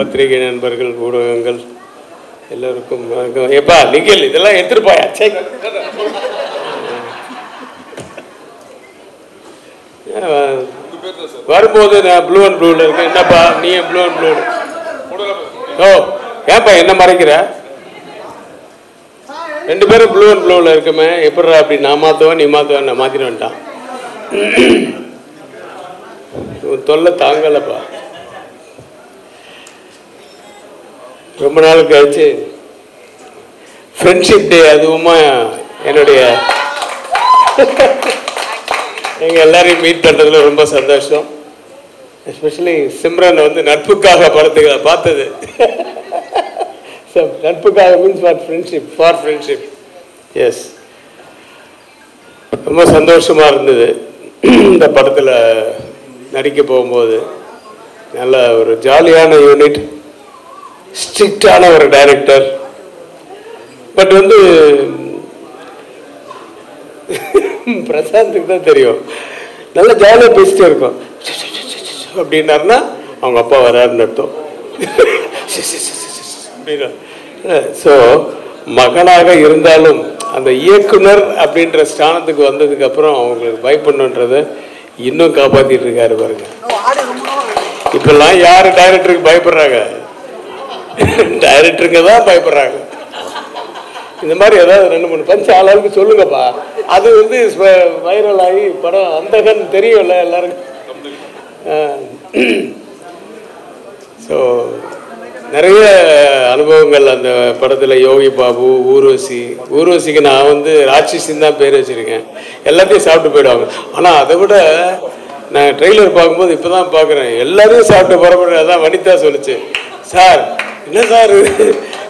பத்திரிகை நண்பர்கள், ஊடகங்கள் எல்லோருக்கும் எப்பா நிகழ் இதெல்லாம் எடுத்துருப்பாயா? வரும்போது நான் ப்ளூ அண்ட் ப்ளூவில் இருக்கேன். என்னப்பா நீ ப்ளூ அண்ட் ப்ளூ? ஓ ஏன்ப்பா என்ன மறைக்கிற? ரெண்டு பேரும் ப்ளூ அண்ட் ப்ளூவில் இருக்குமே, எப்படிறா அப்படி? நான் மாற்றுவேன் நீ மாற்றுவேன், நான் மாற்றிட்டு வந்துட்டான். தொல்லை தாங்கலப்பா. ரொம்ப நாள் கழிச்சு ஃப்ரெண்ட்ஷிப் டே, அதுவுமா என்னுடைய எங்கள் எல்லாரையும் மீட் பண்ணுறதுல ரொம்ப சந்தோஷம். எஸ்பெஷலி சிம்ரன் வந்து நட்புக்காக படத்துக்கு பார்த்தது. நட்புக்காக மீன்ஸ் ஃபார் ஃப்ரெண்ட்ஷிப். எஸ், ரொம்ப சந்தோஷமாக இருந்தது இந்த படத்தில் நடிக்க போகும்போது. நல்ல ஒரு ஜாலியான யூனிட், ஸ்ட்ரிக்டான ஒரு டைரக்டர். பட் வந்து பிரசாந்துக்கு தான் தெரியும், நல்ல ஜாலியாக பேசிட்டே இருக்கும். அப்படின்னாருன்னா அவங்க அப்பா வராருன்னு அர்த்தம். அப்படின்னா ஸோ மகனாக இருந்தாலும் அந்த இயக்குனர் அப்படின்ற ஸ்தானத்துக்கு வந்ததுக்கு அப்புறம் அவங்களுக்கு பயப்படணுன்றதை இன்னும் காப்பாற்றிட்டு இருக்காரு பாருங்க. இப்பெல்லாம் யார் டைரக்டருக்கு பயப்படுறாங்க? டைரக்டருங்க தான் பயப்படுறாங்க. இந்த மாதிரி ஏதாவது 2-3 பஞ்சு அளவுக்கு சொல்லுங்கப்பா. அது வந்து வைரல் ஆகி படம் அந்தகன் தெரியும்ல எல்லாருக்கும். ஸோ நிறைய அனுபவங்கள் அந்த படத்தில். யோகி பாபு, ஊர்வசிக்கு நான் வந்து ராட்சசின்னு தான் பேர் வச்சுருக்கேன். எல்லாத்தையும் சாப்பிட்டு போயிடுவாங்க. ஆனால் அதை விட நான் ட்ரெய்லர் பார்க்கும்போது இப்போ தான் பார்க்குறேன், எல்லாரையும் சாப்பிட்டு பரபர. அதான் வனிதா சொல்லிச்சு, சார் என்ன சார்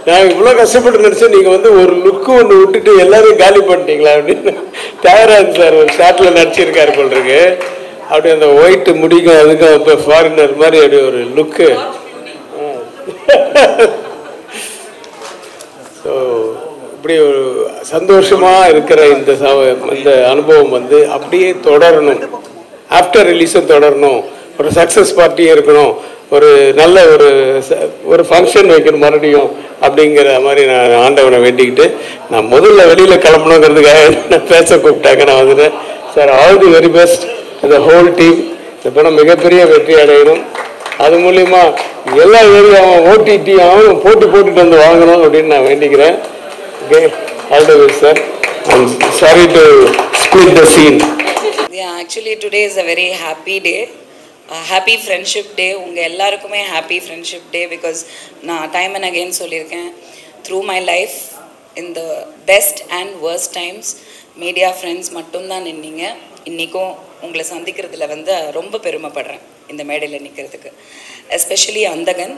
நான் இவ்வளோ கஷ்டப்பட்டு நினச்சேன், நீங்கள் வந்து ஒரு லுக்கு ஒன்று விட்டுட்டு எல்லாரையும் காலி பண்ணிட்டீங்களா அப்படின்னு. தியாகராஜன் சார் ஒரு ஷார்ட்டில் நடிச்சிருக்காரு போல் இருக்கு. அப்படி அந்த ஒயிட்டு முடிக்கும் அதுக்கும் இப்போ ஃபாரினர் மாதிரி அப்படி ஒரு லுக்கு. ஸோ இப்படி ஒரு சந்தோஷமாக இருக்கிற இந்த அனுபவம் வந்து அப்படியே தொடரணும். ஆஃப்டர் ரிலீஸும் தொடரணும். ஒரு சக்ஸஸ் பார்ட்டியும் இருக்கணும். ஒரு நல்ல ஒரு ஃபங்க்ஷன் வைக்கணும் மறுபடியும் அப்படிங்கிற மாதிரி நான் ஆண்டவனை வேண்டிக்கிட்டு, நான் முதல்ல வெளியில் கிளம்பணுங்கிறதுக்காக நான் பேச கூப்பிட்டாங்க. நான் வந்துட்டேன். Sir, all the very best the whole team. இந்த படம் மிகப்பெரிய வெற்றி அடையணும். அது மூலிமா எல்லா ஏரியாவும் ஓடிடியாவும் போட்டுட்டு வந்து வாங்கணும் அப்படின்னு நான் வேண்டிக்கிறேன். Okay, all the best sir. I'm sorry to split the scene. Actually today is a very happy day. Happy friendship day. உங்கள் எல்லாருக்குமே happy friendship day because நான் time and again சொல்லியிருக்கேன், through my life in the best and worst times media friends மட்டும்தான் நின்னீங்க. இன்றைக்கும் உங்களை சந்திக்கிறதுல வந்து ரொம்ப பெருமைப்படுறேன் இந்த மேடையில் நிற்கிறதுக்கு. எஸ்பெஷலி அந்தகன்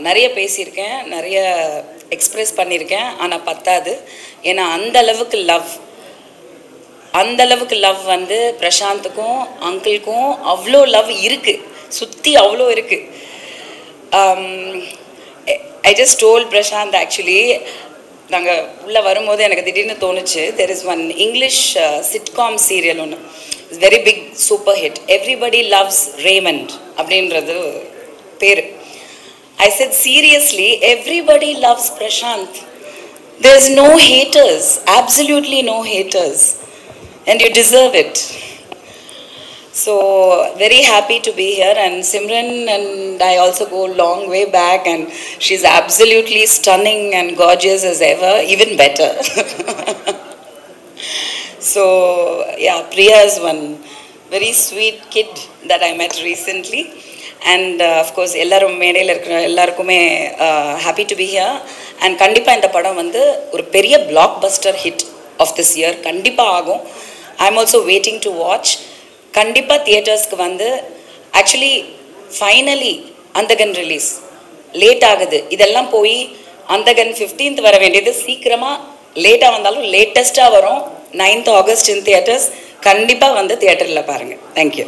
நிறைய பேசியிருக்கேன், நிறைய எக்ஸ்ப்ரெஸ் பண்ணியிருக்கேன். ஆனால் பத்தாது. ஏன்னா அந்த அளவுக்கு லவ் வந்து பிரசாந்துக்கும் அங்கிளுக்கும் அவ்வளோ லவ் இருக்குது, சுற்றி அவ்வளோ இருக்குது. I just told Prashanth, actually நாங்கள் உள்ளே வரும்போது எனக்கு திடீர்னு தோணுச்சு, there is one English sitcom serial ஒன்று, it's very big super hit, everybody loves Raymond அப்படின்றது பேர். I said seriously, everybody loves Prashanth. There is no haters, absolutely no haters. And you deserve it. So very happy to be here. And Simran and I also go long way back, and she's absolutely stunning and gorgeous as ever, even better. So yeah, Priya is one very sweet kid that I met recently. And of course ellarum மேடையில் இருக்கிற எல்லாருக்குமே happy to be here. And கண்டிப்பாக இந்த படம் வந்து ஒரு பெரிய blockbuster hit of this year கண்டிப்பாக ஆகும். I'm also waiting to watch. கண்டிப்பாக தியேட்டர்ஸ்க்கு வந்து ஆக்சுவலி ஃபைனலி அந்தகன் ரிலீஸ் லேட் ஆகுது. இதெல்லாம் போய் அந்தகன் 15th வர வேண்டியது சீக்கிரமாக லேட்டாக வந்தாலும் லேட்டஸ்ட்டாக வரும். 9th August in theatres. கண்டிப்பாக வந்து தியேட்டரில் பாருங்கள். தேங்க்யூ.